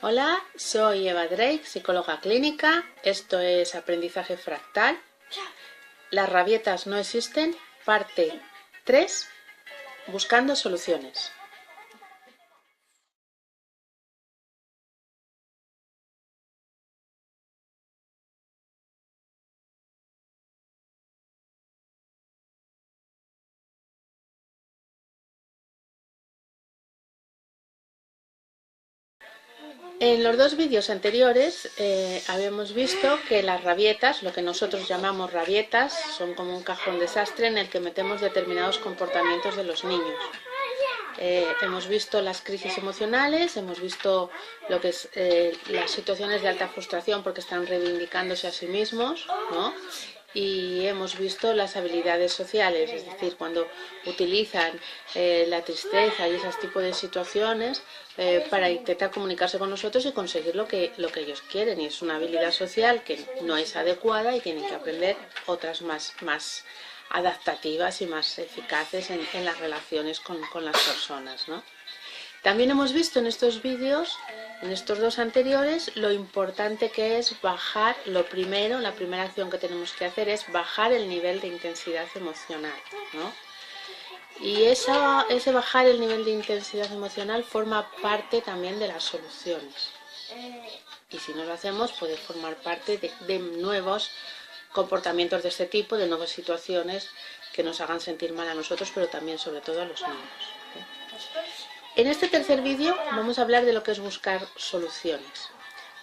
Hola, soy Eva Drake, psicóloga clínica. Esto es Aprendizaje Fractal. Las rabietas no existen, parte 3, buscando soluciones. En los dos vídeos anteriores habíamos visto que las rabietas, lo que nosotros llamamos rabietas, son como un cajón desastre en el que metemos determinados comportamientos de los niños. Hemos visto las crisis emocionales, hemos visto lo que es las situaciones de alta frustración porque están reivindicándose a sí mismos, ¿no? Y hemos visto las habilidades sociales, es decir, cuando utilizan la tristeza y ese tipo de situaciones para intentar comunicarse con nosotros y conseguir lo que ellos quieren. Y es una habilidad social que no es adecuada y tienen que aprender otras más adaptativas y más eficaces en las relaciones con las personas, ¿no? También hemos visto en estos vídeos, en estos dos anteriores, lo importante que es bajar, la primera acción que tenemos que hacer es bajar el nivel de intensidad emocional, ¿no? Y ese bajar el nivel de intensidad emocional forma parte también de las soluciones. Y si no lo hacemos, puede formar parte de nuevos comportamientos de este tipo, de nuevas situaciones que nos hagan sentir mal a nosotros, pero también sobre todo a los niños. En este tercer vídeo vamos a hablar de lo que es buscar soluciones.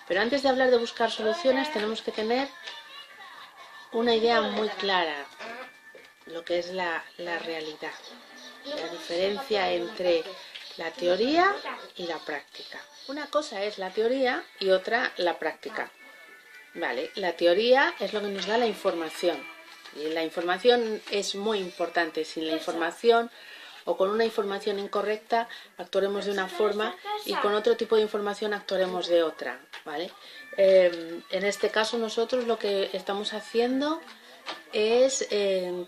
Pero antes de hablar de buscar soluciones tenemos que tener una idea muy clara, lo que es la realidad, la diferencia entre la teoría y la práctica. Una cosa es la teoría y otra la práctica. Vale, la teoría es lo que nos da la información. Y la información es muy importante. Sin la información o con una información incorrecta actuaremos de una forma y con otro tipo de información actuaremos de otra, ¿vale? En este caso nosotros lo que estamos haciendo es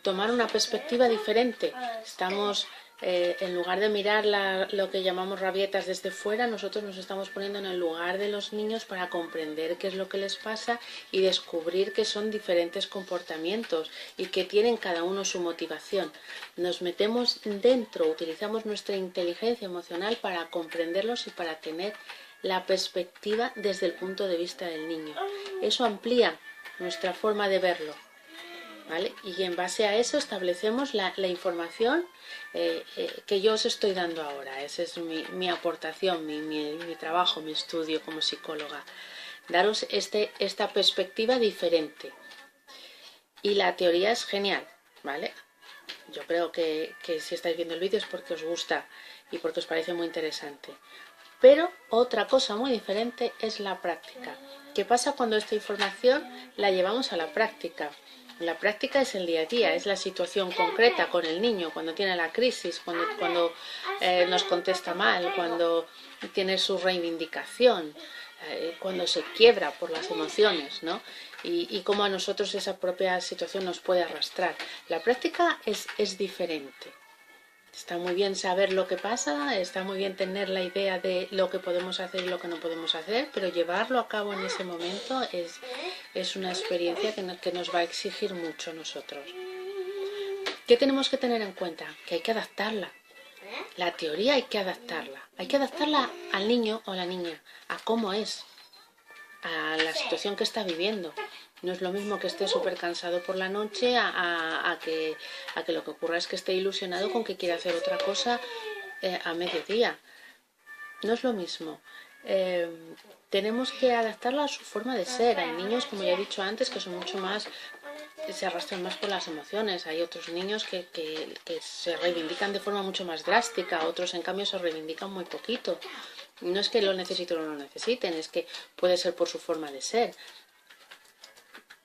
tomar una perspectiva diferente. Estamos, en lugar de mirar lo que llamamos rabietas desde fuera, nosotros nos estamos poniendo en el lugar de los niños para comprender qué es lo que les pasa y descubrir que son diferentes comportamientos y que tienen cada uno su motivación. Nos metemos dentro, utilizamos nuestra inteligencia emocional para comprenderlos y para tener la perspectiva desde el punto de vista del niño. Eso amplía nuestra forma de verlo, ¿vale? Y en base a eso establecemos la información que yo os estoy dando ahora. Esa es mi aportación, mi trabajo, mi estudio como psicóloga. Daros esta perspectiva diferente. Y la teoría es genial, ¿vale? Yo creo que si estáis viendo el vídeo es porque os gusta y porque os parece muy interesante. Pero otra cosa muy diferente es la práctica. ¿Qué pasa cuando esta información la llevamos a la práctica? La práctica es el día a día, es la situación concreta con el niño, cuando tiene la crisis, cuando nos contesta mal, cuando tiene su reivindicación, cuando se quiebra por las emociones, ¿no? Y cómo a nosotros esa propia situación nos puede arrastrar. La práctica es diferente. Está muy bien saber lo que pasa, está muy bien tener la idea de lo que podemos hacer y lo que no podemos hacer, pero llevarlo a cabo en ese momento es una experiencia que nos va a exigir mucho a nosotros. ¿Qué tenemos que tener en cuenta? Que hay que adaptarla. La teoría hay que adaptarla. Hay que adaptarla al niño o a la niña, a cómo es, a la situación que está viviendo. No es lo mismo que esté súper cansado por la noche a que lo que ocurra es que esté ilusionado con que quiere hacer otra cosa a mediodía. No es lo mismo. Tenemos que adaptarla a su forma de ser. Hay niños, como ya he dicho antes, que son mucho más, se arrastran más por las emociones. Hay otros niños que se reivindican de forma mucho más drástica, otros en cambio se reivindican muy poquito. No es que lo necesiten o no lo necesiten, es que puede ser por su forma de ser.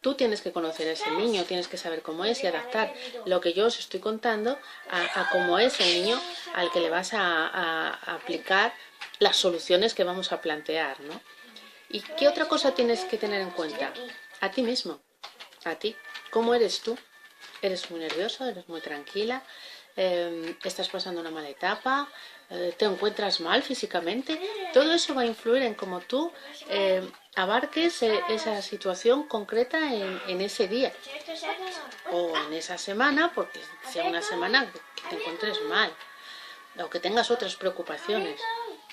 Tú tienes que conocer a ese niño, tienes que saber cómo es y adaptar lo que yo os estoy contando a cómo es el niño al que le vas a aplicar las soluciones que vamos a plantear, ¿no? ¿Y qué otra cosa tienes que tener en cuenta? A ti mismo, a ti. ¿Cómo eres tú? ¿Eres muy nervioso? ¿Eres muy tranquila? estás pasando una mala etapa, te encuentras mal físicamente. Todo eso va a influir en cómo tú abarques esa situación concreta en ese día o en esa semana, porque sea una semana que te encuentres mal o que tengas otras preocupaciones.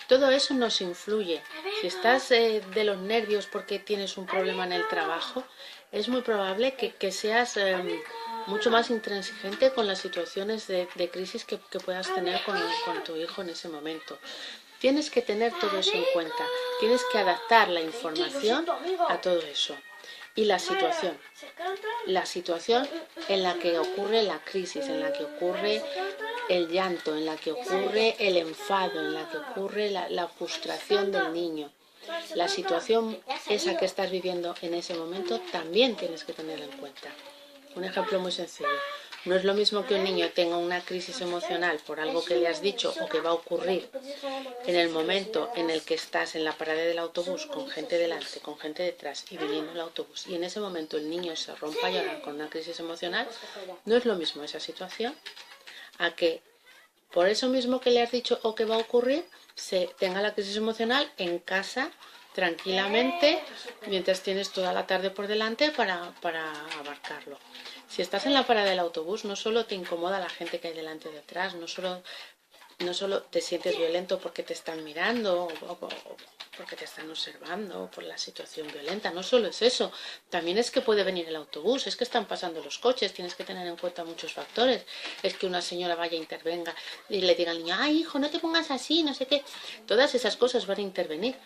Todo eso nos influye. Si estás de los nervios porque tienes un problema en el trabajo, es muy probable que seas mucho más intransigente con las situaciones de crisis que puedas tener con tu hijo en ese momento. Tienes que tener todo eso en cuenta. Tienes que adaptar la información a todo eso. Y la situación en la que ocurre la crisis, en la que ocurre el llanto, en la que ocurre el enfado, en la que ocurre la frustración del niño. La situación esa que estás viviendo en ese momento también tienes que tenerla en cuenta. Un ejemplo muy sencillo. No es lo mismo que un niño tenga una crisis emocional por algo que le has dicho o que va a ocurrir en el momento en el que estás en la parada del autobús con gente delante, con gente detrás y viniendo el autobús, y en ese momento el niño se rompa a llorar con una crisis emocional. No es lo mismo esa situación a que por eso mismo que le has dicho o que va a ocurrir, se tenga la crisis emocional en casa tranquilamente mientras tienes toda la tarde por delante para abarcarlo. Si estás en la parada del autobús, no solo te incomoda la gente que hay delante y detrás, no solo te sientes violento porque te están mirando o porque te están observando por la situación violenta, no solo es eso, también es que puede venir el autobús, es que están pasando los coches, tienes que tener en cuenta muchos factores, es que una señora vaya e intervenga y le diga al niño, ay hijo, no te pongas así, no sé qué, todas esas cosas van a intervenir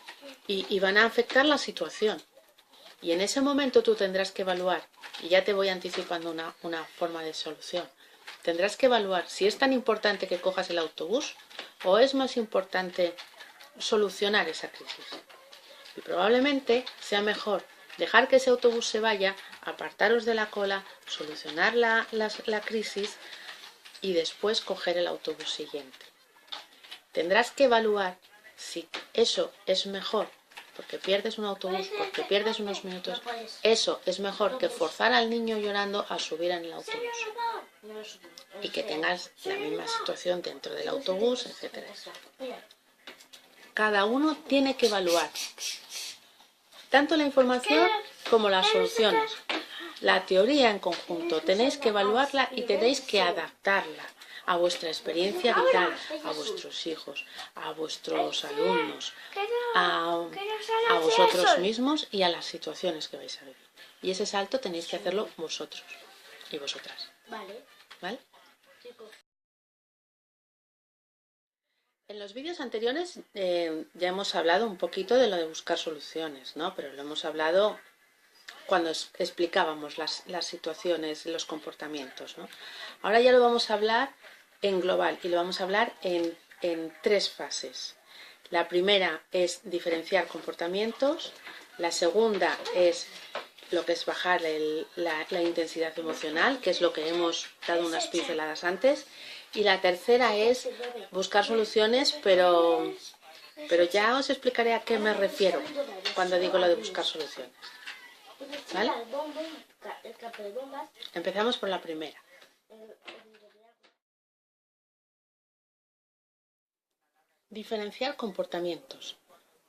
y van a afectar la situación. Y en ese momento tú tendrás que evaluar, y ya te voy anticipando una forma de solución, tendrás que evaluar si es tan importante que cojas el autobús o es más importante solucionar esa crisis. Y probablemente sea mejor dejar que ese autobús se vaya, apartaros de la cola, solucionar la crisis y después coger el autobús siguiente. Tendrás que evaluar si eso es mejor, porque pierdes un autobús, porque pierdes unos minutos, eso es mejor que forzar al niño llorando a subir en el autobús y que tengas la misma situación dentro del autobús, etc. Cada uno tiene que evaluar tanto la información como las soluciones. La teoría en conjunto tenéis que evaluarla y tenéis que adaptarla a vuestra experiencia vital, a vuestros hijos, a vuestros alumnos, a vosotros mismos y a las situaciones que vais a vivir. Y ese salto tenéis que hacerlo vosotros y vosotras. ¿Vale? En los vídeos anteriores ya hemos hablado un poquito de lo de buscar soluciones, ¿no? Pero lo hemos hablado cuando explicábamos las situaciones, los comportamientos, ¿no? Ahora ya lo vamos a hablar en global y lo vamos a hablar en 3 fases. La primera es diferenciar comportamientos, la segunda es lo que es bajar la intensidad emocional, que es lo que hemos dado unas pinceladas antes, y la tercera es buscar soluciones, pero ya os explicaré a qué me refiero cuando digo lo de buscar soluciones. ¿Vale? Empezamos por la primera. Diferenciar comportamientos.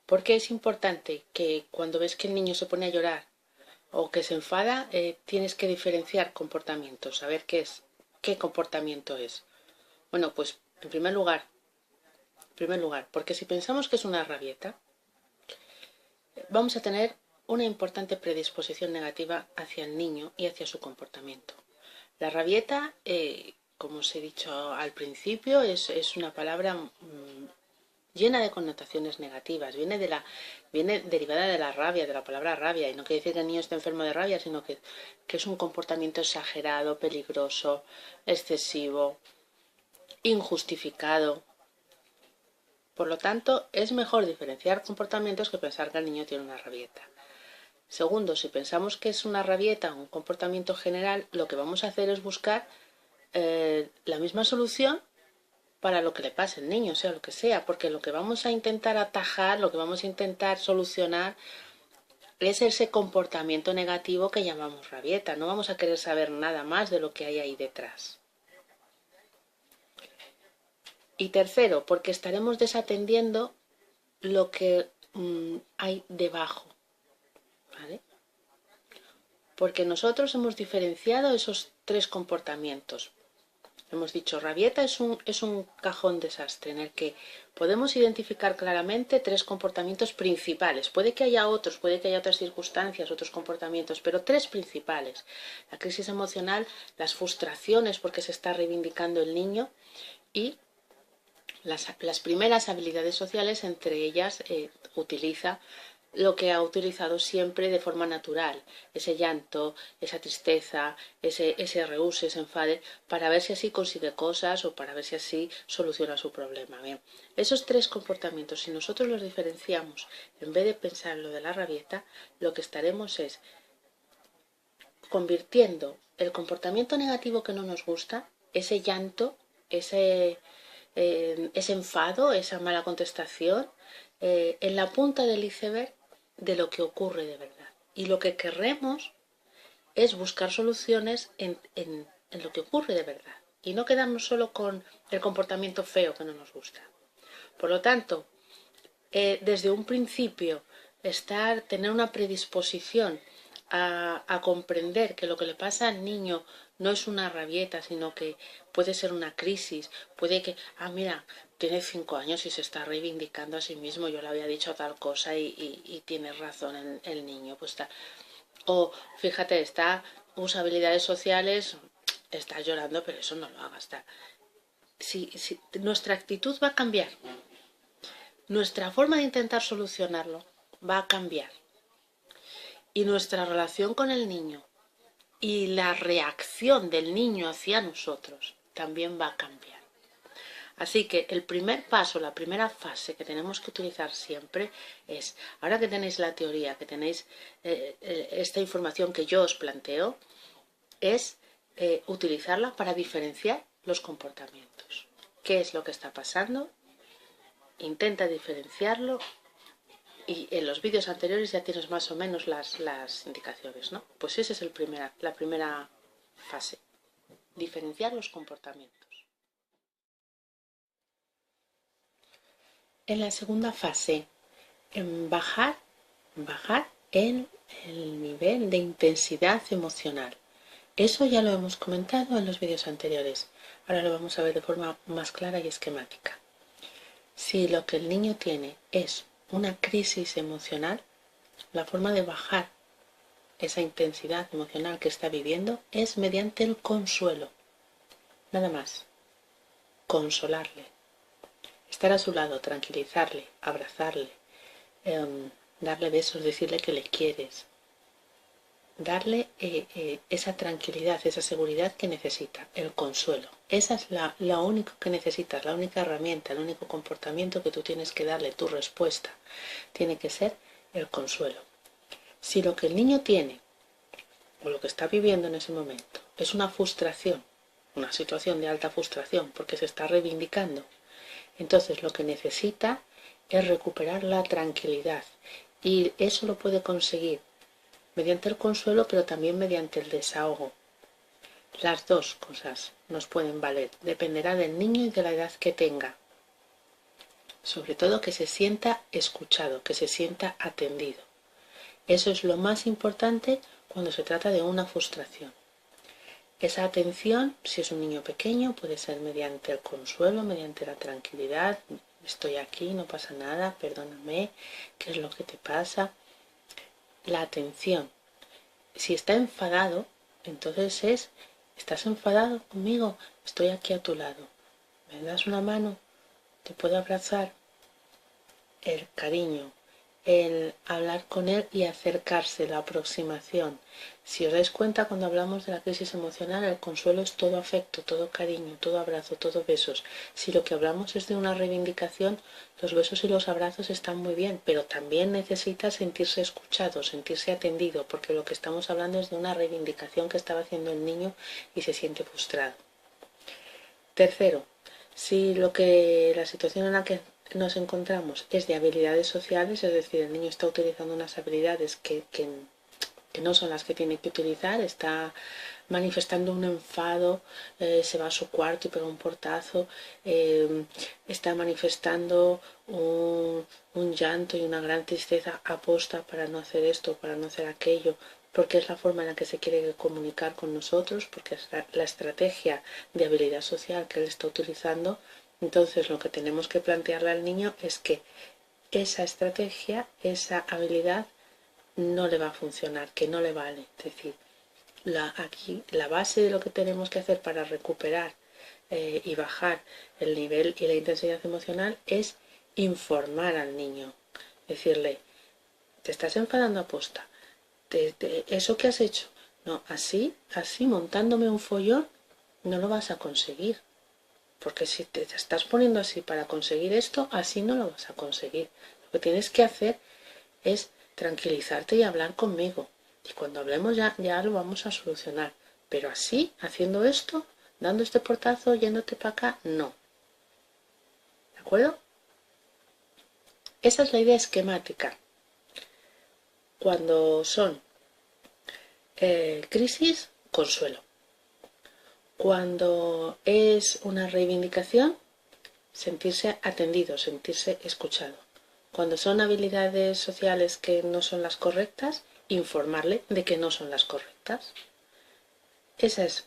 ¿Por qué es importante que cuando ves que el niño se pone a llorar o que se enfada, tienes que diferenciar comportamientos, saber qué comportamiento es? Bueno, pues en primer lugar, porque si pensamos que es una rabieta, vamos a tener una importante predisposición negativa hacia el niño y hacia su comportamiento. La rabieta, como os he dicho al principio, es una palabra llena de connotaciones negativas, viene derivada de la rabia, de la palabra rabia, y no quiere decir que el niño esté enfermo de rabia, sino que es un comportamiento exagerado, peligroso, excesivo, injustificado. Por lo tanto, es mejor diferenciar comportamientos que pensar que el niño tiene una rabieta. Segundo, si pensamos que es una rabieta o un comportamiento general, lo que vamos a hacer es buscar la misma solución para lo que le pase al niño, sea lo que sea, porque lo que vamos a intentar atajar, lo que vamos a intentar solucionar es ese comportamiento negativo que llamamos rabieta. No vamos a querer saber nada más de lo que hay ahí detrás. Y tercero, porque estaremos desatendiendo lo que hay debajo, ¿vale? Porque nosotros hemos diferenciado esos tres comportamientos. Hemos dicho, rabieta es un cajón desastre en el que podemos identificar claramente tres comportamientos principales. Puede que haya otros, puede que haya otras circunstancias, otros comportamientos, pero tres principales. La crisis emocional, las frustraciones porque se está reivindicando el niño y las primeras habilidades sociales, entre ellas utiliza lo que ha utilizado siempre de forma natural, ese llanto, esa tristeza, ese rehúse, ese enfade, para ver si así consigue cosas o para ver si así soluciona su problema. Bien, esos tres comportamientos, si nosotros los diferenciamos, en vez de pensar lo de la rabieta, lo que estaremos es convirtiendo el comportamiento negativo que no nos gusta, ese llanto, ese enfado, esa mala contestación, en la punta del iceberg de lo que ocurre de verdad. Y lo que querremos es buscar soluciones en lo que ocurre de verdad y no quedarnos solo con el comportamiento feo que no nos gusta. Por lo tanto, desde un principio, tener una predisposición a comprender que lo que le pasa al niño no es una rabieta, sino que puede ser una crisis, puede que, mira, tiene 5 años y se está reivindicando a sí mismo, yo le había dicho tal cosa y tiene razón el niño, pues está. O fíjate, usa habilidades sociales, está llorando, pero eso no lo haga. Si nuestra actitud va a cambiar, nuestra forma de intentar solucionarlo va a cambiar. Y nuestra relación con el niño y la reacción del niño hacia nosotros también va a cambiar. Así que el primer paso, la primera fase que tenemos que utilizar siempre es, ahora que tenéis la teoría, que tenéis esta información que yo os planteo, es utilizarla para diferenciar los comportamientos. ¿Qué es lo que está pasando? Intenta diferenciarlo y en los vídeos anteriores ya tienes más o menos las indicaciones, ¿no? Pues esa es la primera fase, diferenciar los comportamientos. En la segunda fase, bajar en el nivel de intensidad emocional. Eso ya lo hemos comentado en los vídeos anteriores. Ahora lo vamos a ver de forma más clara y esquemática. Si lo que el niño tiene es una crisis emocional, la forma de bajar esa intensidad emocional que está viviendo es mediante el consuelo. Nada más. Consolarle. Estar a su lado, tranquilizarle, abrazarle, darle besos, decirle que le quieres. Darle esa tranquilidad, esa seguridad que necesita, el consuelo. Esa es lo único que necesitas, la única herramienta, el único comportamiento que tú tienes que darle, tu respuesta. Tiene que ser el consuelo. Si lo que el niño tiene, o lo que está viviendo en ese momento, es una frustración, una situación de alta frustración, porque se está reivindicando, entonces lo que necesita es recuperar la tranquilidad. Y eso lo puede conseguir mediante el consuelo, pero también mediante el desahogo. Las dos cosas nos pueden valer. Dependerá del niño y de la edad que tenga. Sobre todo que se sienta escuchado, que se sienta atendido. Eso es lo más importante cuando se trata de una frustración. Esa atención, si es un niño pequeño, puede ser mediante el consuelo, mediante la tranquilidad. Estoy aquí, no pasa nada, perdóname, ¿qué es lo que te pasa? La atención. Si está enfadado, entonces ¿estás enfadado conmigo? Estoy aquí a tu lado. ¿Me das una mano? ¿Te puedo abrazar? El cariño, el hablar con él y acercarse, la aproximación. Si os dais cuenta, cuando hablamos de la crisis emocional, el consuelo es todo afecto, todo cariño, todo abrazo, todo besos. Si lo que hablamos es de una reivindicación, los besos y los abrazos están muy bien, pero también necesita sentirse escuchado, sentirse atendido, porque lo que estamos hablando es de una reivindicación que estaba haciendo el niño y se siente frustrado. Tercero, si la situación en la que nos encontramos es de habilidades sociales, es decir, el niño está utilizando unas habilidades que no son las que tiene que utilizar, está manifestando un enfado, se va a su cuarto y pega un portazo, está manifestando un llanto y una gran tristeza aposta para no hacer esto, para no hacer aquello, porque es la forma en la que se quiere comunicar con nosotros, porque es la estrategia de habilidad social que él está utilizando. Entonces lo que tenemos que plantearle al niño es que esa estrategia, esa habilidad no le va a funcionar, que no le vale. Es decir, aquí la base de lo que tenemos que hacer para recuperar y bajar el nivel y la intensidad emocional es informar al niño, decirle, te estás enfadando aposta, eso que has hecho, no, así montándome un follón no lo vas a conseguir, porque si te estás poniendo así para conseguir esto, así no lo vas a conseguir. Lo que tienes que hacer es tranquilizarte y hablar conmigo. Y cuando hablemos ya lo vamos a solucionar. Pero así, haciendo esto, dando este portazo, yéndote para acá, no. ¿De acuerdo? Esa es la idea esquemática. Cuando son crisis, consuelo. Cuando es una reivindicación, sentirse atendido, sentirse escuchado. Cuando son habilidades sociales que no son las correctas, informarle de que no son las correctas. Esa es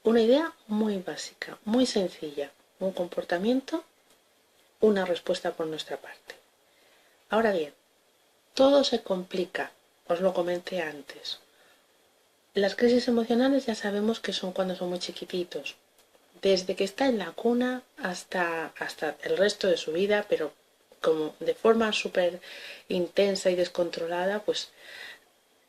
una idea muy básica, muy sencilla. Un comportamiento, una respuesta por nuestra parte. Ahora bien, todo se complica, os lo comenté antes. Las crisis emocionales ya sabemos que son cuando son muy chiquititos, desde que está en la cuna hasta el resto de su vida, pero como de forma súper intensa y descontrolada, pues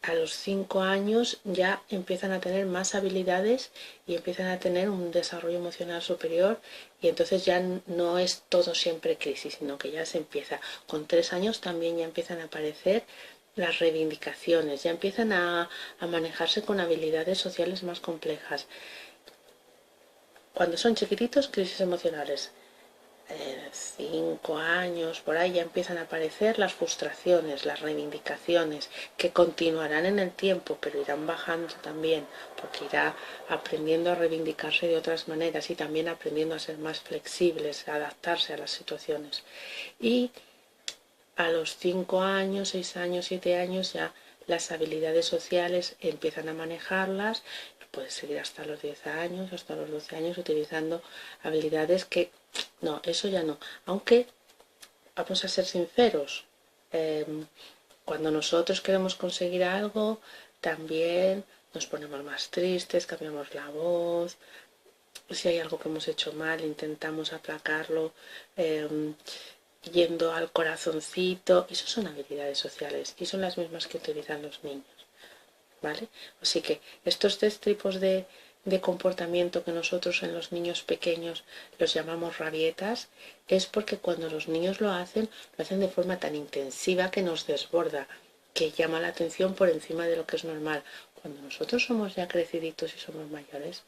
a los 5 años ya empiezan a tener más habilidades y empiezan a tener un desarrollo emocional superior, y entonces ya no es todo siempre crisis, sino que ya se empieza. Con 3 años también ya empiezan a aparecer las reivindicaciones, ya empiezan a manejarse con habilidades sociales más complejas. Cuando son chiquititos, crisis emocionales. 5 años, por ahí ya empiezan a aparecer las frustraciones, las reivindicaciones, que continuarán en el tiempo, pero irán bajando también, porque irá aprendiendo a reivindicarse de otras maneras y también aprendiendo a ser más flexibles, a adaptarse a las situaciones. Y a los 5 años, 6 años, 7 años ya las habilidades sociales empiezan a manejarlas. Puedes seguir hasta los 10 años, hasta los 12 años utilizando habilidades que no, eso ya no. Aunque vamos a ser sinceros, cuando nosotros queremos conseguir algo, también nos ponemos más tristes, cambiamos la voz. Si hay algo que hemos hecho mal, intentamos aplacarlo yendo al corazoncito. Eso son habilidades sociales y son las mismas que utilizan los niños, ¿vale? Así que estos 3 tipos de comportamiento que nosotros en los niños pequeños los llamamos rabietas, es porque cuando los niños lo hacen de forma tan intensiva que nos desborda, que llama la atención por encima de lo que es normal. Cuando nosotros somos ya creciditos y somos mayores,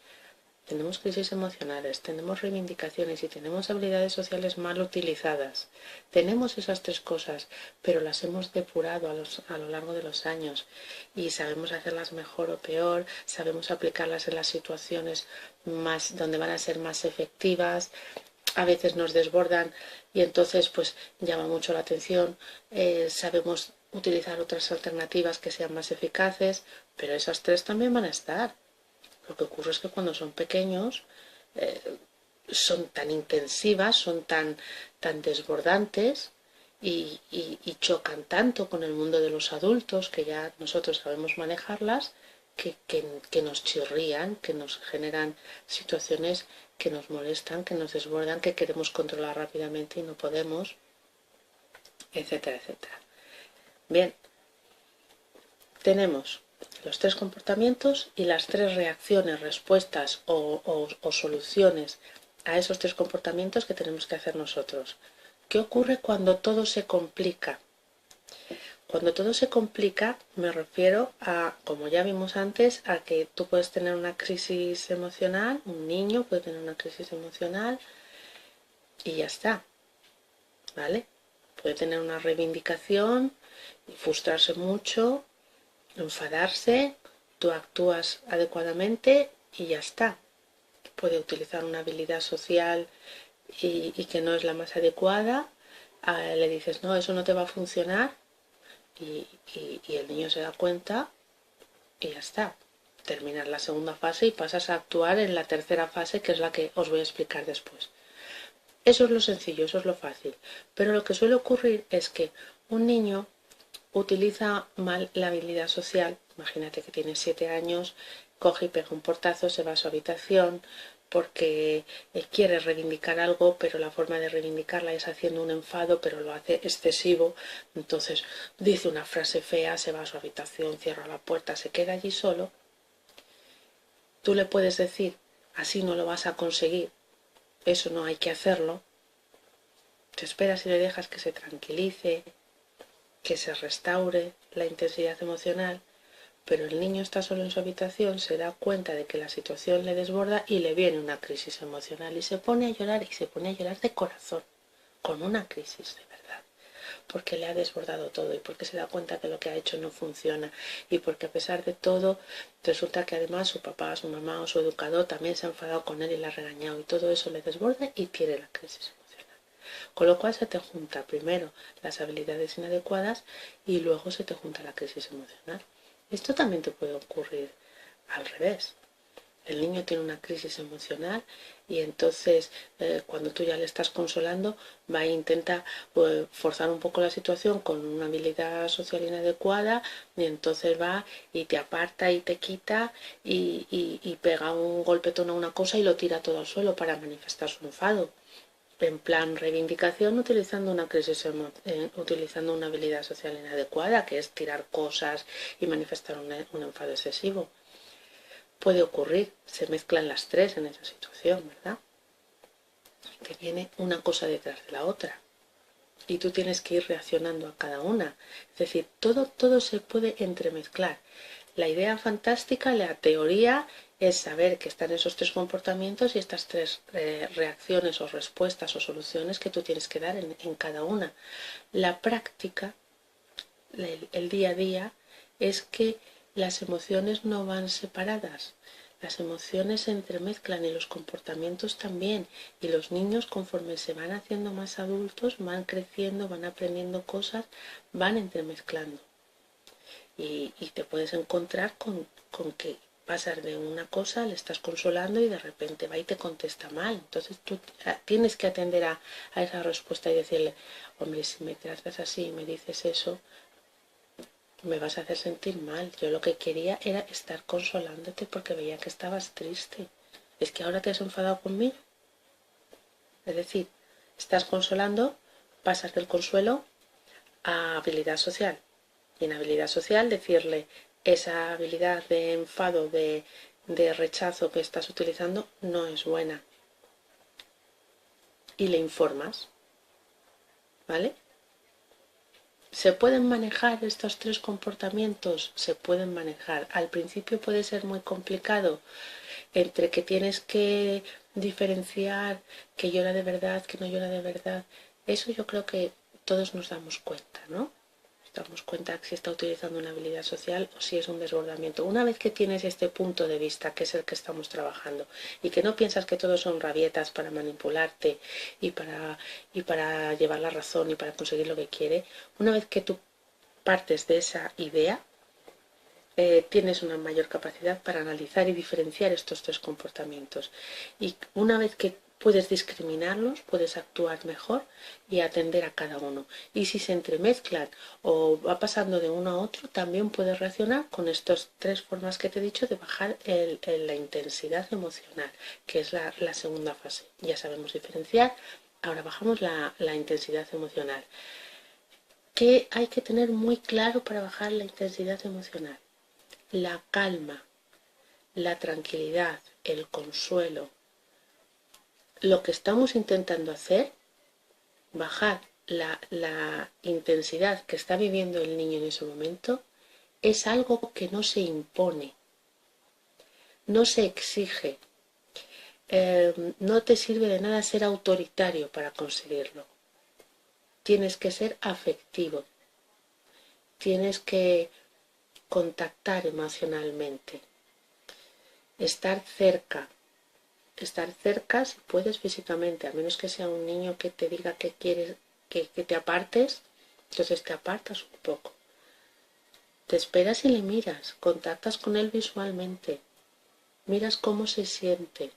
tenemos crisis emocionales, tenemos reivindicaciones y tenemos habilidades sociales mal utilizadas. Tenemos esas 3 cosas, pero las hemos depurado a lo largo de los años y sabemos hacerlas mejor o peor, sabemos aplicarlas en las situaciones donde van a ser más efectivas. A veces nos desbordan y entonces pues llama mucho la atención. Sabemos utilizar otras alternativas que sean más eficaces, pero esas 3 también van a estar. Lo que ocurre es que cuando son pequeños son tan intensivas, son tan desbordantes y chocan tanto con el mundo de los adultos, que ya nosotros sabemos manejarlas, que nos chirrían, que nos generan situaciones que nos molestan, que nos desbordan, que queremos controlar rápidamente y no podemos, etcétera, etcétera. Bien, tenemos los 3 comportamientos y las 3 reacciones, respuestas o soluciones a esos 3 comportamientos que tenemos que hacer nosotros. ¿Qué ocurre cuando todo se complica? Cuando todo se complica me refiero a, como ya vimos antes, a que tú puedes tener una crisis emocional, un niño puede tener una crisis emocional y ya está, ¿vale? Puede tener una reivindicación, frustrarse mucho, enfadarse tú actúas adecuadamente y ya está. Puede utilizar una habilidad social y que no es la más adecuada, le dices, no, eso no te va a funcionar, y el niño se da cuenta y ya está. Terminas la segunda fase y pasas a actuar en la tercera fase, que es la que os voy a explicar después. Eso es lo sencillo, eso es lo fácil. Pero lo que suele ocurrir es que un niño utiliza mal la habilidad social. Imagínate que tiene 7 años, coge y pega un portazo, se va a su habitación porque quiere reivindicar algo, pero la forma de reivindicarla es haciendo un enfado, pero lo hace excesivo. Entonces dice una frase fea, se va a su habitación, cierra la puerta, se queda allí solo. Tú le puedes decir, así no lo vas a conseguir, eso no hay que hacerlo. Te esperas y le dejas que se tranquilice, que se restaure la intensidad emocional, pero el niño está solo en su habitación, se da cuenta de que la situación le desborda y le viene una crisis emocional y se pone a llorar, y se pone a llorar de corazón, con una crisis de verdad, porque le ha desbordado todo y porque se da cuenta que lo que ha hecho no funciona, y porque a pesar de todo resulta que además su papá, su mamá o su educador también se ha enfadado con él y le ha regañado, y todo eso le desborda y tiene la crisis emocional. Con lo cual se te junta primero las habilidades inadecuadas y luego se te junta la crisis emocional. Esto también te puede ocurrir al revés. El niño tiene una crisis emocional y entonces cuando tú ya le estás consolando va e intenta forzar un poco la situación con una habilidad social inadecuada, y entonces va y te aparta y te quita y pega un golpetón a una cosa y lo tira todo al suelo para manifestar su enfado. En plan reivindicación, utilizando utilizando una habilidad social inadecuada, que es tirar cosas y manifestar un enfado excesivo. Puede ocurrir, se mezclan las tres en esa situación, ¿verdad? Que viene una cosa detrás de la otra y tú tienes que ir reaccionando a cada una. Es decir, todo se puede entremezclar. La idea fantástica, la teoría, es saber que están esos tres comportamientos y estas tres reacciones o respuestas o soluciones que tú tienes que dar en cada una. La práctica, el día a día, es que las emociones no van separadas. Las emociones se entremezclan y los comportamientos también, y los niños, conforme se van haciendo más adultos, van creciendo, van aprendiendo cosas, van entremezclando. Y te puedes encontrar con que pasas de una cosa, le estás consolando y de repente va y te contesta mal. Entonces tú tienes que atender a esa respuesta y decirle, hombre, si me tratas así y me dices eso, me vas a hacer sentir mal. Yo lo que quería era estar consolándote porque veía que estabas triste. ¿Es que ahora te has enfadado conmigo? Es decir, estás consolando, pasas del consuelo a habilidad social. Y en habilidad social decirle, esa habilidad de enfado, de rechazo que estás utilizando no es buena. Y le informas, ¿vale? ¿Se pueden manejar estos tres comportamientos? Se pueden manejar. Al principio puede ser muy complicado, entre que tienes que diferenciar que llora de verdad, que no llora de verdad. Eso yo creo que todos nos damos cuenta, ¿no? Nos damos cuenta si está utilizando una habilidad social o si es un desbordamiento. Una vez que tienes este punto de vista, que es el que estamos trabajando, y que no piensas que todos son rabietas para manipularte y para llevar la razón y para conseguir lo que quiere, una vez que tú partes de esa idea, tienes una mayor capacidad para analizar y diferenciar estos tres comportamientos. Y una vez que puedes discriminarlos, puedes actuar mejor y atender a cada uno. Y si se entremezclan o va pasando de uno a otro, también puedes reaccionar con estas tres formas que te he dicho de bajar la intensidad emocional, que es la segunda fase. Ya sabemos diferenciar, ahora bajamos la intensidad emocional. ¿Qué hay que tener muy claro para bajar la intensidad emocional? La calma, la tranquilidad, el consuelo. Lo que estamos intentando hacer, bajar la intensidad que está viviendo el niño en ese momento, es algo que no se impone, no se exige, no te sirve de nada ser autoritario para conseguirlo. Tienes que ser afectivo, tienes que contactar emocionalmente, estar cerca si puedes físicamente, a menos que sea un niño que te diga que quieres que te apartes, entonces te apartas un poco. Te esperas y le miras, contactas con él visualmente, miras cómo se siente.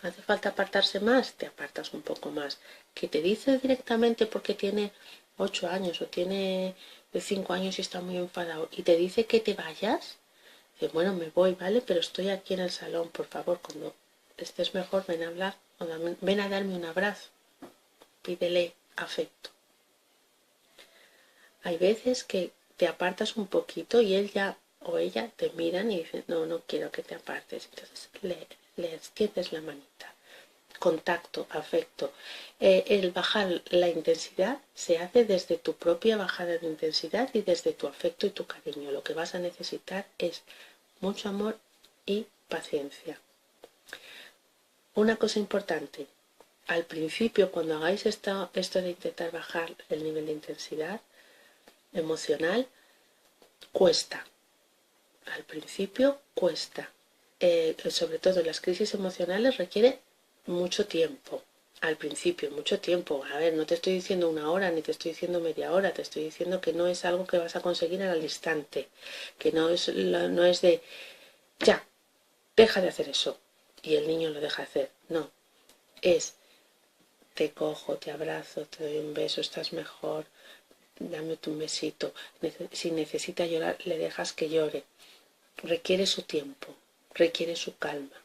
¿Hace falta apartarse más? Te apartas un poco más. Que te dice directamente porque tiene 8 años o tiene 5 años y está muy enfadado y te dice que te vayas, bueno, me voy, ¿vale? Pero estoy aquí en el salón, por favor, cuando estés mejor ven a hablar, o ven a darme un abrazo. Pídele afecto. Hay veces que te apartas un poquito y él ya o ella te miran y dicen, no, no quiero que te apartes. Entonces le extiendes la manita. Contacto, afecto. El bajar la intensidad se hace desde tu propia bajada de intensidad y desde tu afecto y tu cariño. Lo que vas a necesitar es mucho amor y paciencia. Una cosa importante, al principio cuando hagáis esto de intentar bajar el nivel de intensidad emocional, cuesta. Al principio cuesta. Sobre todo en las crisis emocionales requiere mucho tiempo. Al principio, mucho tiempo. A ver, no te estoy diciendo 1 hora ni te estoy diciendo media hora, te estoy diciendo que no es algo que vas a conseguir al instante, que no es de ya, deja de hacer eso y el niño lo deja hacer. No, es te cojo, te abrazo, te doy un beso, estás mejor, dame un besito. Si necesita llorar, le dejas que llore. Requiere su tiempo, requiere su calma.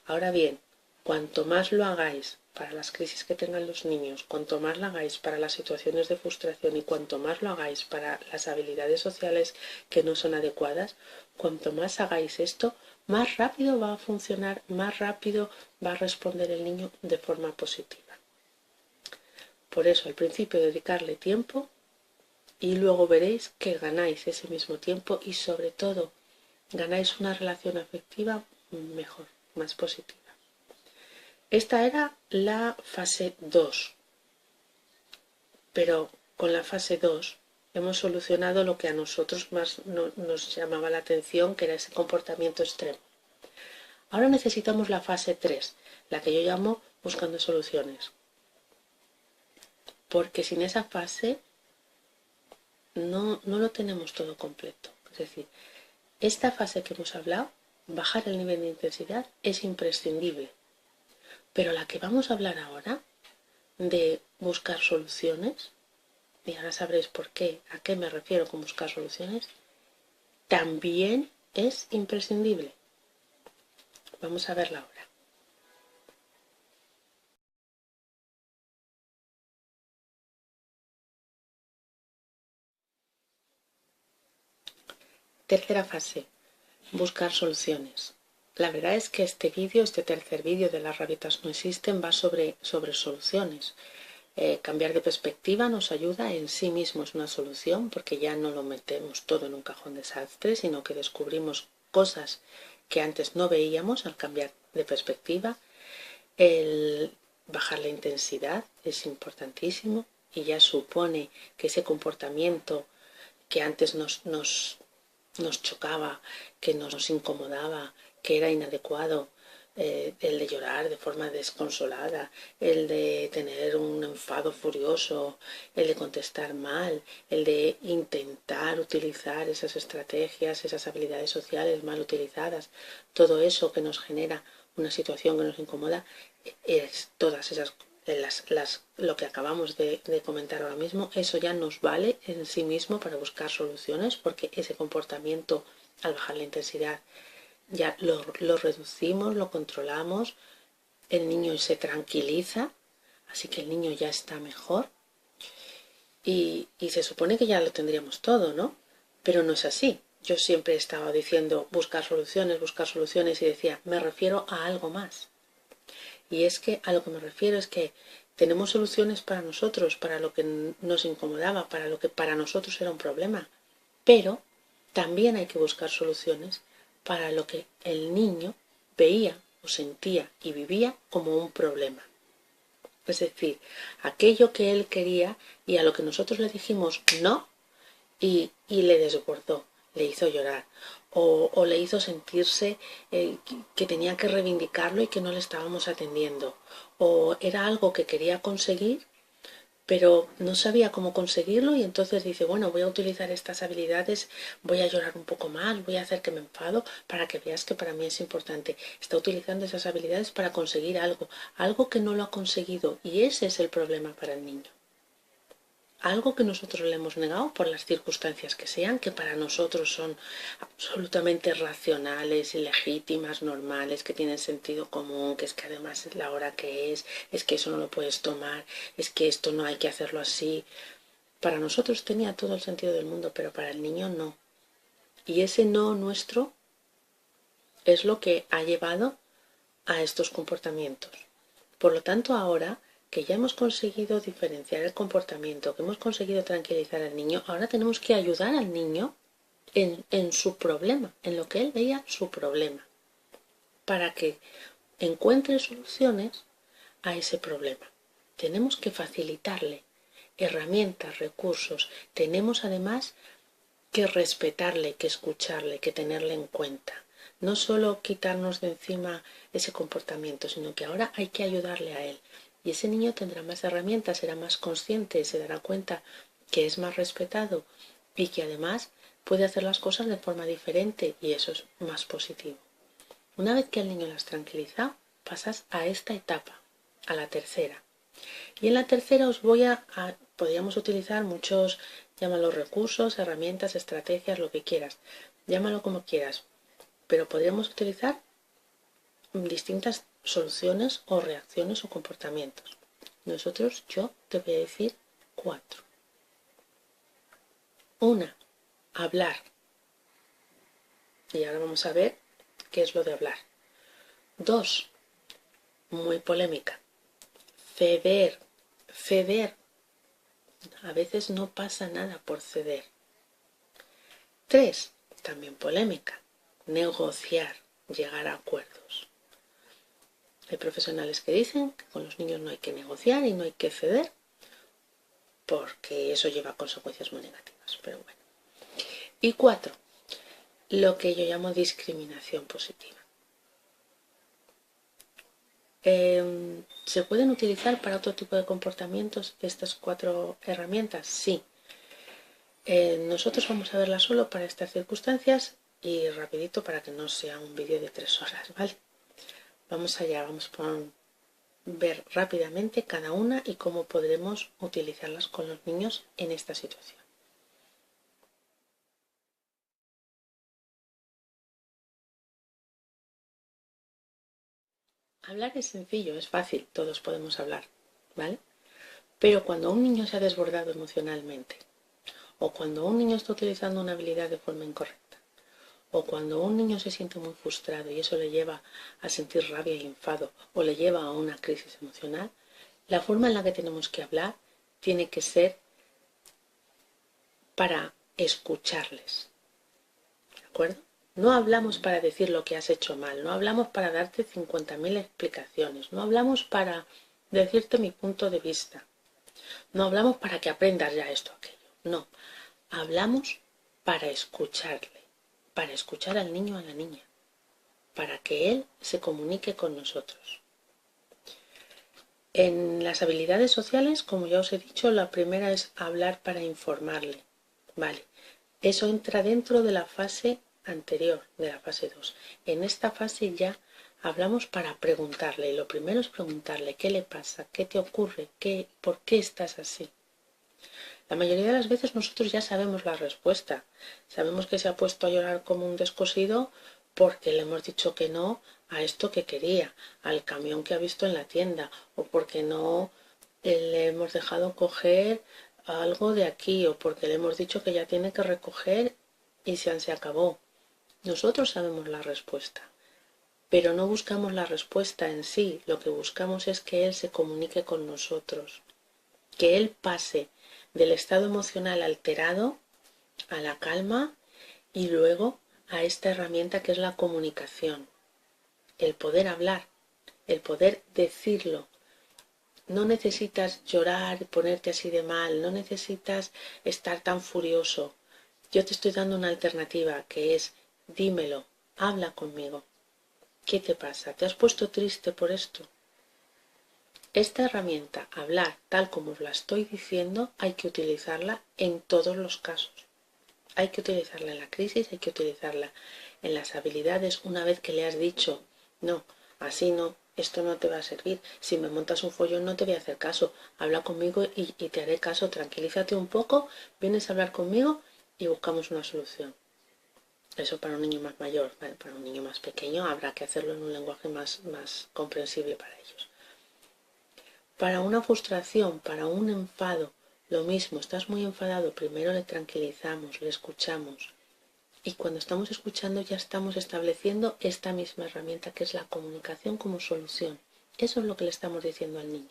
Ahora bien, cuanto más lo hagáis para las crisis que tengan los niños, cuanto más lo hagáis para las situaciones de frustración y cuanto más lo hagáis para las habilidades sociales que no son adecuadas, cuanto más hagáis esto, más rápido va a funcionar, más rápido va a responder el niño de forma positiva. Por eso al principio dedicarle tiempo y luego veréis que ganáis ese mismo tiempo y sobre todo ganáis una relación afectiva mejor, más positiva. Esta era la fase 2, pero con la fase 2 hemos solucionado lo que a nosotros más nos llamaba la atención, que era ese comportamiento extremo. Ahora necesitamos la fase 3, la que yo llamo buscando soluciones. Porque sin esa fase no lo tenemos todo completo. Es decir, esta fase que hemos hablado, bajar el nivel de intensidad, es imprescindible. Pero la que vamos a hablar ahora, de buscar soluciones, y ahora sabréis por qué, a qué me refiero con buscar soluciones, también es imprescindible. Vamos a verla ahora. Tercera fase, buscar soluciones. La verdad es que este tercer vídeo de las rabietas no existen, va sobre soluciones. Cambiar de perspectiva nos ayuda, en sí mismo es una solución, porque ya no lo metemos todo en un cajón de desastre, sino que descubrimos cosas que antes no veíamos al cambiar de perspectiva. El bajar la intensidad es importantísimo y ya supone que ese comportamiento que antes nos chocaba, que nos incomodaba, que era inadecuado, el de llorar de forma desconsolada, el de tener un enfado furioso, el de contestar mal, el de intentar utilizar esas estrategias, esas habilidades sociales mal utilizadas, todo eso que nos genera una situación que nos incomoda, es todas esas lo que acabamos de comentar ahora mismo, eso ya nos vale en sí mismo para buscar soluciones, porque ese comportamiento al bajar la intensidad ya lo reducimos, lo controlamos, el niño se tranquiliza, así que el niño ya está mejor y se supone que ya lo tendríamos todo, ¿no? Pero no es así. Yo siempre he estado diciendo buscar soluciones y decía, me refiero a algo más. Y es que a lo que me refiero es que tenemos soluciones para nosotros, para lo que nos incomodaba, para lo que para nosotros era un problema. Pero también hay que buscar soluciones para lo que el niño veía o sentía y vivía como un problema. Es decir, aquello que él quería y a lo que nosotros le dijimos no, y le desbordó, le hizo llorar o le hizo sentirse que tenía que reivindicarlo y que no le estábamos atendiendo, o era algo que quería conseguir pero no sabía cómo conseguirlo y entonces dice, bueno, voy a utilizar estas habilidades, voy a llorar un poco más, voy a hacer que me enfado para que veas que para mí es importante. Está utilizando esas habilidades para conseguir algo, algo que no lo ha conseguido y ese es el problema para el niño. Algo que nosotros le hemos negado por las circunstancias que sean, que para nosotros son absolutamente racionales y legítimas, normales, que tienen sentido común, que es que además es la hora que es que eso no lo puedes tomar, es que esto no hay que hacerlo así. Para nosotros tenía todo el sentido del mundo, pero para el niño no. Y ese no nuestro es lo que ha llevado a estos comportamientos. Por lo tanto, ahora que ya hemos conseguido diferenciar el comportamiento, que hemos conseguido tranquilizar al niño, ahora tenemos que ayudar al niño en su problema, en lo que él veía su problema, para que encuentre soluciones a ese problema. Tenemos que facilitarle herramientas, recursos. Tenemos además que respetarle, que escucharle, que tenerle en cuenta. No solo quitarnos de encima ese comportamiento, sino que ahora hay que ayudarle a él. Y ese niño tendrá más herramientas, será más consciente, se dará cuenta que es más respetado y que además puede hacer las cosas de forma diferente y eso es más positivo. Una vez que al niño lo has tranquilizado, pasas a esta etapa, a la tercera. Y en la tercera podríamos utilizar muchos, llámalo recursos, herramientas, estrategias, lo que quieras, llámalo como quieras, pero podríamos utilizar distintas soluciones o reacciones o comportamientos. Yo te voy a decir 4. 1. Hablar. Y ahora vamos a ver qué es lo de hablar. 2. Muy polémica. Ceder. Ceder. A veces no pasa nada por ceder. 3. También polémica. Negociar. Llegar a acuerdos. Hay profesionales que dicen que con los niños no hay que negociar y no hay que ceder porque eso lleva consecuencias muy negativas, pero bueno. Y 4. Lo que yo llamo discriminación positiva. ¿Se pueden utilizar para otro tipo de comportamientos estas 4 herramientas? Sí. Nosotros vamos a verlas solo para estas circunstancias y rapidito para que no sea un vídeo de 3 horas, ¿vale? Vamos allá, vamos a ver rápidamente cada una y cómo podremos utilizarlas con los niños en esta situación. Hablar es sencillo, es fácil, todos podemos hablar, ¿vale? Pero cuando un niño se ha desbordado emocionalmente, o cuando un niño está utilizando una habilidad de forma incorrecta, o cuando un niño se siente muy frustrado y eso le lleva a sentir rabia y enfado, o le lleva a una crisis emocional, la forma en la que tenemos que hablar tiene que ser para escucharles, ¿de acuerdo? No hablamos para decir lo que has hecho mal, no hablamos para darte 50.000 explicaciones, no hablamos para decirte mi punto de vista, no hablamos para que aprendas ya esto o aquello, no, hablamos para escucharle, para escuchar al niño o a la niña, para que él se comunique con nosotros. En las habilidades sociales, como ya os he dicho, la primera es hablar para informarle, ¿vale? Eso entra dentro de la fase anterior, de la fase 2. En esta fase ya hablamos para preguntarle. Lo primero es preguntarle qué le pasa, qué te ocurre, por qué estás así. La mayoría de las veces nosotros ya sabemos la respuesta. Sabemos que se ha puesto a llorar como un descosido porque le hemos dicho que no a esto que quería, al camión que ha visto en la tienda, o porque no le hemos dejado coger algo de aquí, o porque le hemos dicho que ya tiene que recoger y se acabó. Nosotros sabemos la respuesta, pero no buscamos la respuesta en sí, lo que buscamos es que él se comunique con nosotros, que él pase del estado emocional alterado a la calma y luego a esta herramienta que es la comunicación, el poder hablar, el poder decirlo. No necesitas llorar, ponerte así de mal, no necesitas estar tan furioso. Yo te estoy dando una alternativa que es, dímelo, habla conmigo. ¿Qué te pasa? ¿Te has puesto triste por esto? Esta herramienta, hablar tal como os la estoy diciendo, hay que utilizarla en todos los casos. Hay que utilizarla en la crisis, hay que utilizarla en las habilidades una vez que le has dicho, no, así no, esto no te va a servir, si me montas un follón no te voy a hacer caso, habla conmigo y te haré caso, tranquilízate un poco, vienes a hablar conmigo y buscamos una solución. Eso para un niño más mayor, ¿vale? Para un niño más pequeño habrá que hacerlo en un lenguaje más comprensible para ellos. Para una frustración, para un enfado, lo mismo, estás muy enfadado, primero le tranquilizamos, le escuchamos. Y cuando estamos escuchando ya estamos estableciendo esta misma herramienta que es la comunicación como solución. Eso es lo que le estamos diciendo al niño.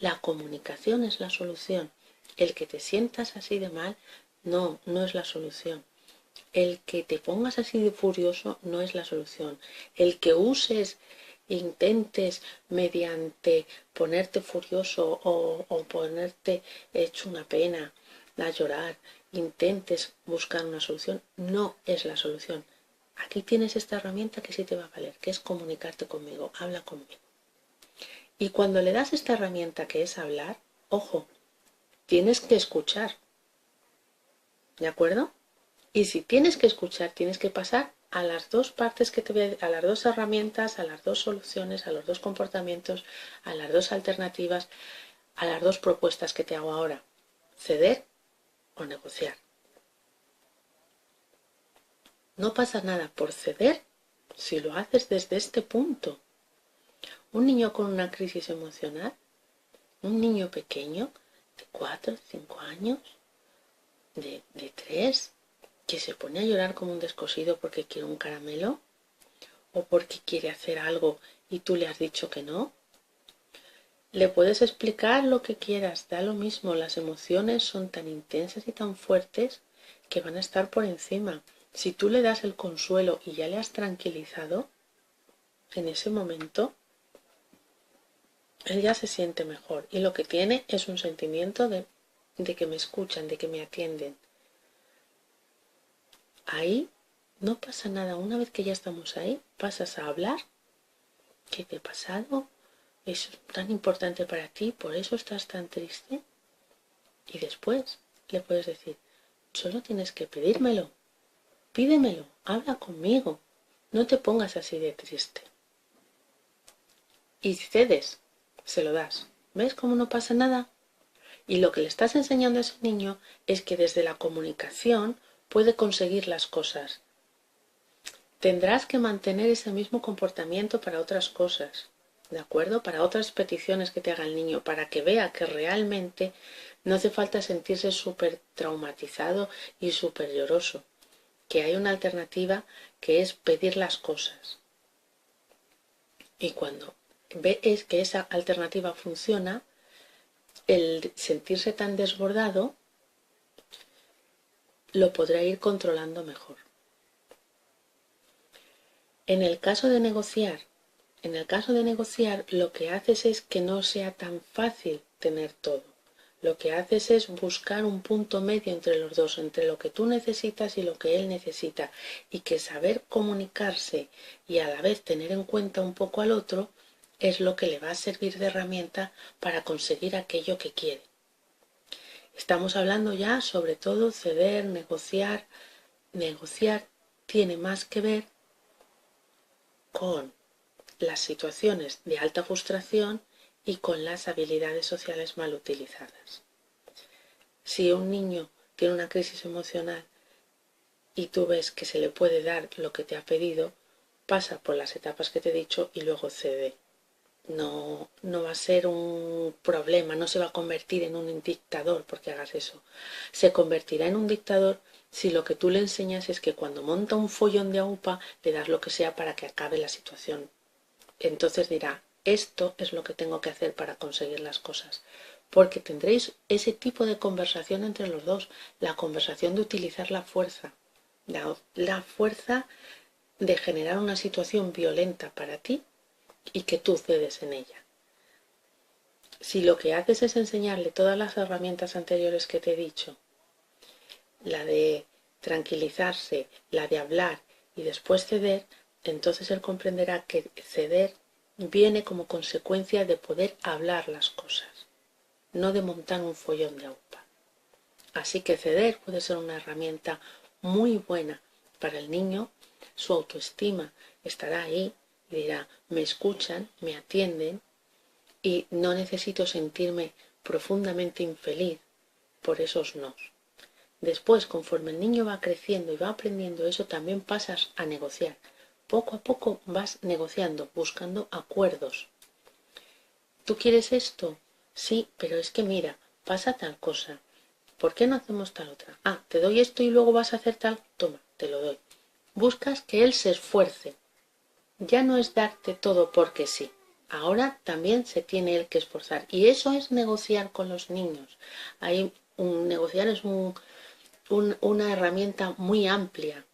La comunicación es la solución. El que te sientas así de mal, no es la solución. El que te pongas así de furioso no es la solución. El que intentes mediante ponerte furioso o ponerte hecho una pena, a llorar, intentes buscar una solución, no es la solución. Aquí tienes esta herramienta que sí te va a valer, que es comunicarte conmigo, habla conmigo. Y cuando le das esta herramienta que es hablar, ojo, tienes que escuchar, ¿de acuerdo? Y si tienes que escuchar, tienes que pasar a las dos partes que te voy a las dos herramientas, a las dos soluciones, a los dos comportamientos, a las dos alternativas, a las dos propuestas que te hago ahora. Ceder o negociar. No pasa nada por ceder si lo haces desde este punto. Un niño con una crisis emocional, un niño pequeño de 4, 5 años, de 3, que se pone a llorar como un descosido porque quiere un caramelo o porque quiere hacer algo y tú le has dicho que no. Le puedes explicar lo que quieras, da lo mismo, las emociones son tan intensas y tan fuertes que van a estar por encima. Si tú le das el consuelo y ya le has tranquilizado, en ese momento, él ya se siente mejor y lo que tiene es un sentimiento de que me escuchan, de que me atienden. Ahí no pasa nada, una vez que ya estamos ahí, pasas a hablar. ¿Qué te ha pasado? ¿Es tan importante para ti? ¿Por eso estás tan triste? Y después le puedes decir, solo tienes que pedírmelo, pídemelo, habla conmigo, no te pongas así de triste. Y si cedes, se lo das. ¿Ves cómo no pasa nada? Y lo que le estás enseñando a ese niño es que desde la comunicación puede conseguir las cosas. Tendrás que mantener ese mismo comportamiento para otras cosas, ¿de acuerdo? Para otras peticiones que te haga el niño, para que vea que realmente no hace falta sentirse súper traumatizado y súper lloroso, que hay una alternativa que es pedir las cosas. Y cuando ves que esa alternativa funciona, el sentirse tan desbordado lo podrá ir controlando mejor. En el caso de negociar, lo que haces es que no sea tan fácil tener todo. Lo que haces es buscar un punto medio entre los dos, entre lo que tú necesitas y lo que él necesita, y que saber comunicarse y a la vez tener en cuenta un poco al otro es lo que le va a servir de herramienta para conseguir aquello que quiere. Estamos hablando ya sobre todo ceder, negociar. Negociar tiene más que ver con las situaciones de alta frustración y con las habilidades sociales mal utilizadas. Si un niño tiene una crisis emocional y tú ves que se le puede dar lo que te ha pedido, pasa por las etapas que te he dicho y luego cede. No va a ser un problema, no se va a convertir en un dictador porque hagas eso. Se convertirá en un dictador si lo que tú le enseñas es que cuando monta un follón de aupa le das lo que sea para que acabe la situación. Entonces dirá, esto es lo que tengo que hacer para conseguir las cosas. Porque tendréis ese tipo de conversación entre los dos, la conversación de utilizar la fuerza, la fuerza de generar una situación violenta para ti y que tú cedes en ella. Si lo que haces es enseñarle todas las herramientas anteriores que te he dicho, la de tranquilizarse, la de hablar y después ceder, entonces él comprenderá que ceder viene como consecuencia de poder hablar las cosas, no de montar un follón de aupa. Así que ceder puede ser una herramienta muy buena para el niño. Su autoestima estará ahí y dirá, me escuchan, me atienden y no necesito sentirme profundamente infeliz por esos nos. Después, conforme el niño va creciendo y va aprendiendo eso, también pasas a negociar. Poco a poco vas negociando, buscando acuerdos. ¿Tú quieres esto? Sí, pero es que mira, pasa tal cosa. ¿Por qué no hacemos tal otra? Ah, te doy esto y luego vas a hacer tal. Toma, te lo doy. Buscas que él se esfuerce. Ya no es darte todo porque sí. Ahora también se tiene él que esforzar. Y eso es negociar con los niños. Negociar es una herramienta muy amplia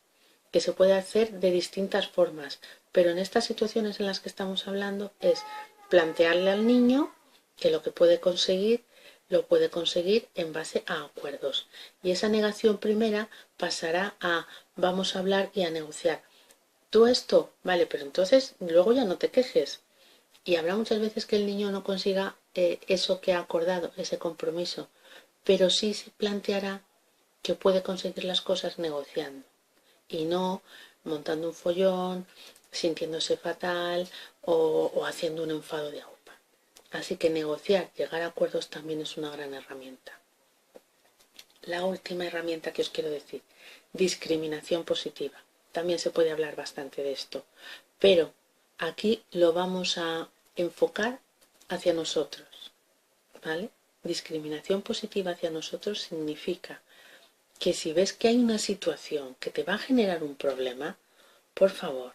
que se puede hacer de distintas formas. Pero en estas situaciones en las que estamos hablando es plantearle al niño que lo que puede conseguir lo puede conseguir en base a acuerdos. Y esa negación primera pasará a vamos a hablar y a negociar. Tú esto, vale, pero entonces luego ya no te quejes. Y habrá muchas veces que el niño no consiga eso que ha acordado, ese compromiso, pero sí se planteará que puede conseguir las cosas negociando y no montando un follón, sintiéndose fatal o haciendo un enfado de aupa. Así que negociar, llegar a acuerdos también es una gran herramienta. La última herramienta que os quiero decir, discriminación positiva. También se puede hablar bastante de esto, pero aquí lo vamos a enfocar hacia nosotros, ¿vale? Discriminación positiva hacia nosotros significa que si ves que hay una situación que te va a generar un problema, por favor,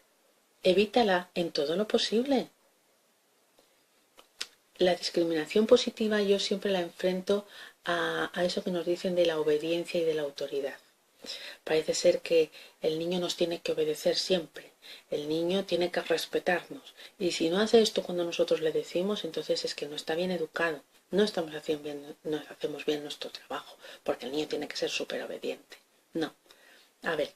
evítala en todo lo posible. La discriminación positiva yo siempre la enfrento a eso que nos dicen de la obediencia y de la autoridad. Parece ser que el niño nos tiene que obedecer siempre, el niño tiene que respetarnos y si no hace esto cuando nosotros le decimos, entonces es que no está bien educado, no hacemos bien nuestro trabajo, porque el niño tiene que ser súper obediente. No, a ver,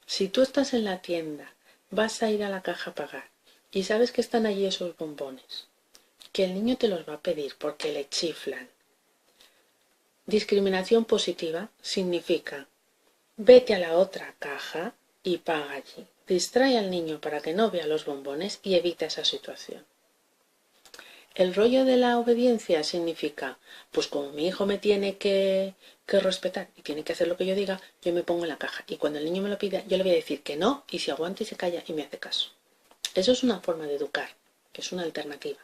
si tú estás en la tienda, vas a ir a la caja a pagar y sabes que están allí esos bombones, que el niño te los va a pedir porque le chiflan. Discriminación positiva significa vete a la otra caja y paga allí. Distrae al niño para que no vea los bombones y evita esa situación. El rollo de la obediencia significa, pues como mi hijo me tiene que respetar y tiene que hacer lo que yo diga, yo me pongo en la caja. Y cuando el niño me lo pida, yo le voy a decir que no y si aguanta y se calla y me hace caso. Eso es una forma de educar, que es una alternativa.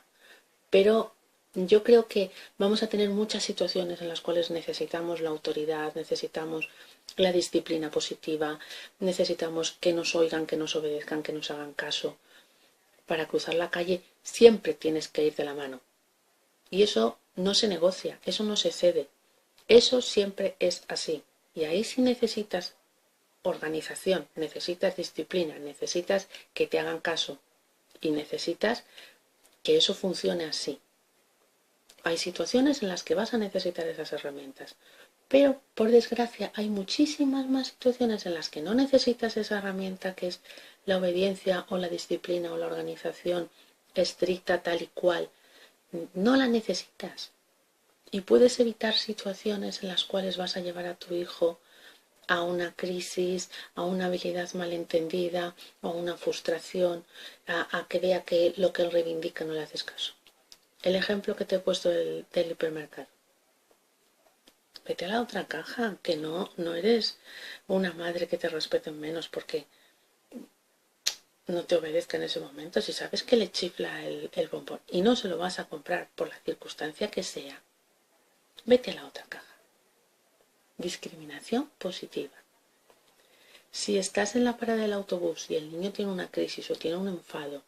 Pero yo creo que vamos a tener muchas situaciones en las cuales necesitamos la autoridad, necesitamos la disciplina positiva, necesitamos que nos oigan, que nos obedezcan, que nos hagan caso. Para cruzar la calle siempre tienes que ir de la mano. Y eso no se negocia, eso no se cede. Eso siempre es así. Y ahí sí necesitas organización, necesitas disciplina, necesitas que te hagan caso y necesitas que eso funcione así. Hay situaciones en las que vas a necesitar esas herramientas, pero por desgracia hay muchísimas más situaciones en las que no necesitas esa herramienta que es la obediencia o la disciplina o la organización estricta tal y cual. No la necesitas y puedes evitar situaciones en las cuales vas a llevar a tu hijo a una crisis, a una habilidad malentendida, a una frustración, a que vea que lo que él reivindica no le haces caso. El ejemplo que te he puesto del hipermercado. Vete a la otra caja, que no eres una madre que te respeten menos porque no te obedezca en ese momento. Si sabes que le chifla el bombón y no se lo vas a comprar por la circunstancia que sea, vete a la otra caja. Discriminación positiva. Si estás en la parada del autobús y el niño tiene una crisis o tiene un enfado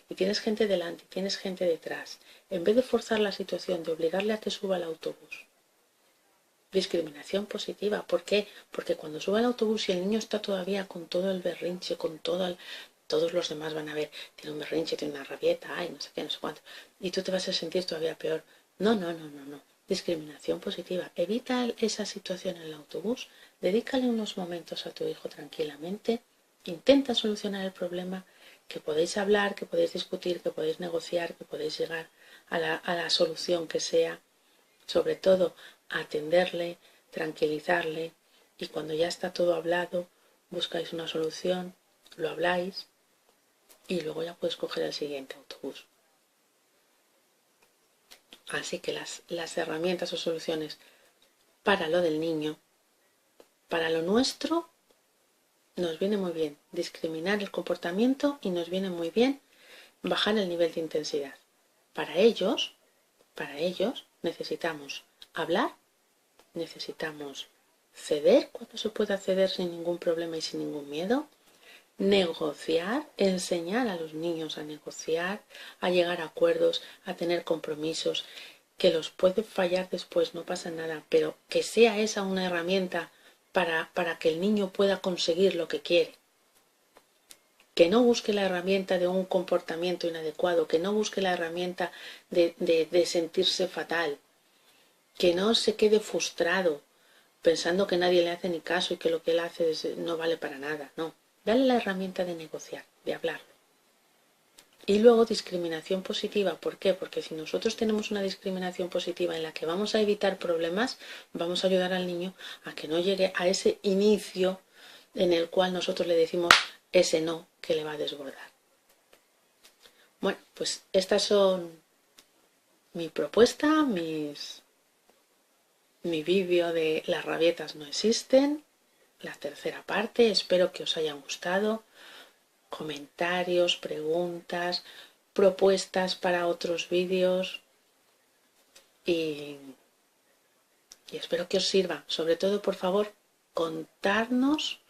y tienes gente delante y tienes gente detrás, en vez de forzar la situación, de obligarle a que suba al autobús, discriminación positiva. ¿Por qué? Porque cuando sube al autobús y el niño está todavía con todo el berrinche, todos los demás van a ver, tiene un berrinche, tiene una rabieta, ay, no sé qué, no sé cuánto, y tú te vas a sentir todavía peor. No. Discriminación positiva. Evita esa situación en el autobús, Dedícale unos momentos a tu hijo tranquilamente, intenta solucionar el problema, que podéis hablar, que podéis discutir, que podéis negociar, que podéis llegar a la solución que sea, sobre todo atenderle, tranquilizarle, y cuando ya está todo hablado, buscáis una solución, lo habláis y luego ya puedes coger el siguiente autobús. Así que las herramientas o soluciones para lo del niño, para lo nuestro, nos viene muy bien discriminar el comportamiento y nos viene muy bien bajar el nivel de intensidad. Para ellos necesitamos hablar, necesitamos ceder cuando se pueda ceder sin ningún problema y sin ningún miedo, negociar, enseñar a los niños a negociar, a llegar a acuerdos, a tener compromisos, que los puede fallar después, no pasa nada, pero que sea esa una herramienta para que el niño pueda conseguir lo que quiere. Que no busque la herramienta de un comportamiento inadecuado, que no busque la herramienta de sentirse fatal, que no se quede frustrado pensando que nadie le hace ni caso y que lo que él hace no vale para nada, no. Dale la herramienta de negociar, de hablarlo. Y luego discriminación positiva. ¿Por qué? Porque si nosotros tenemos una discriminación positiva en la que vamos a evitar problemas, vamos a ayudar al niño a que no llegue a ese inicio en el cual nosotros le decimos ese no que le va a desbordar. Bueno, pues estas son mi propuesta, mi vídeo de las rabietas no existen, la tercera parte. Espero que os hayan gustado. Comentarios, preguntas, propuestas para otros vídeos y espero que os sirva. Sobre todo, por favor, contarnos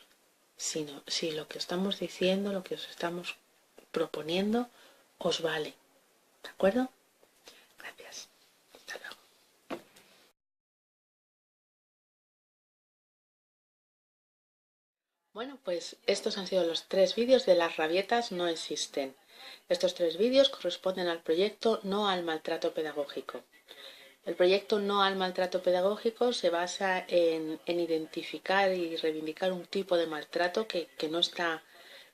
si lo que estamos diciendo, lo que os estamos proponiendo, os vale. ¿De acuerdo? Gracias. Hasta luego. Bueno, pues estos han sido los 3 vídeos de las rabietas no existen. Estos 3 vídeos corresponden al proyecto No al Maltrato Pedagógico. El proyecto No al Maltrato Pedagógico se basa en identificar y reivindicar un tipo de maltrato que no está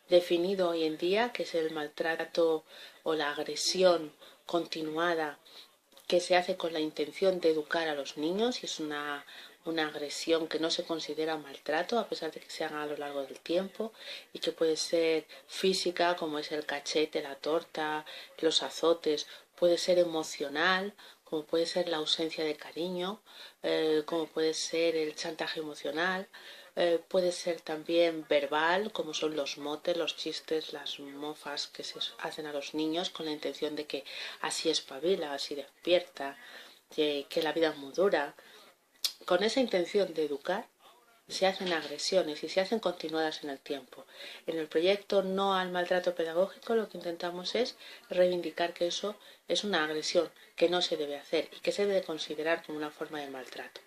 definido hoy en día, que es el maltrato o la agresión continuada que se hace con la intención de educar a los niños, y es una agresión que no se considera maltrato a pesar de que se haga a lo largo del tiempo, y que puede ser física, como es el cachete, la torta, los azotes, puede ser emocional, como puede ser la ausencia de cariño, como puede ser el chantaje emocional, puede ser también verbal, como son los motes, los chistes, las mofas que se hacen a los niños con la intención de que así espabila, así despierta, que la vida es muy dura. Con esa intención de educar se hacen agresiones y se hacen continuadas en el tiempo. En el proyecto No al Maltrato Pedagógico lo que intentamos es reivindicar que eso es una agresión que no se debe hacer y que se debe considerar como una forma de maltrato.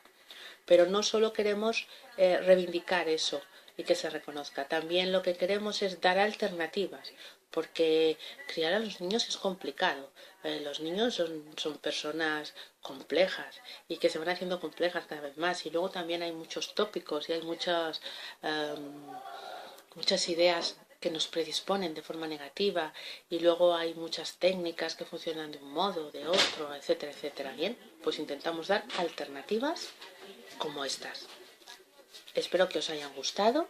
Pero no solo queremos reivindicar eso y que se reconozca, también lo que queremos es dar alternativas, porque criar a los niños es complicado. Los niños son personas complejas y que se van haciendo complejas cada vez más, y luego también hay muchos tópicos y hay muchas ideas que nos predisponen de forma negativa, y luego hay muchas técnicas que funcionan de un modo, de otro, etcétera, etcétera. Bien, pues intentamos dar alternativas como estas. Espero que os hayan gustado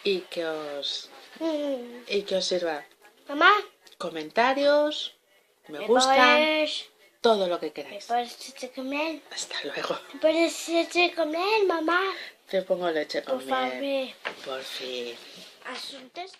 y que os sirva. Mamá, Comentarios, me gusta, todo lo que queráis. ¿me puedes comer? Hasta luego. ¿Me puedes comer, mamá? Te pongo leche con Por favor. miel. Por fin. Asuntos.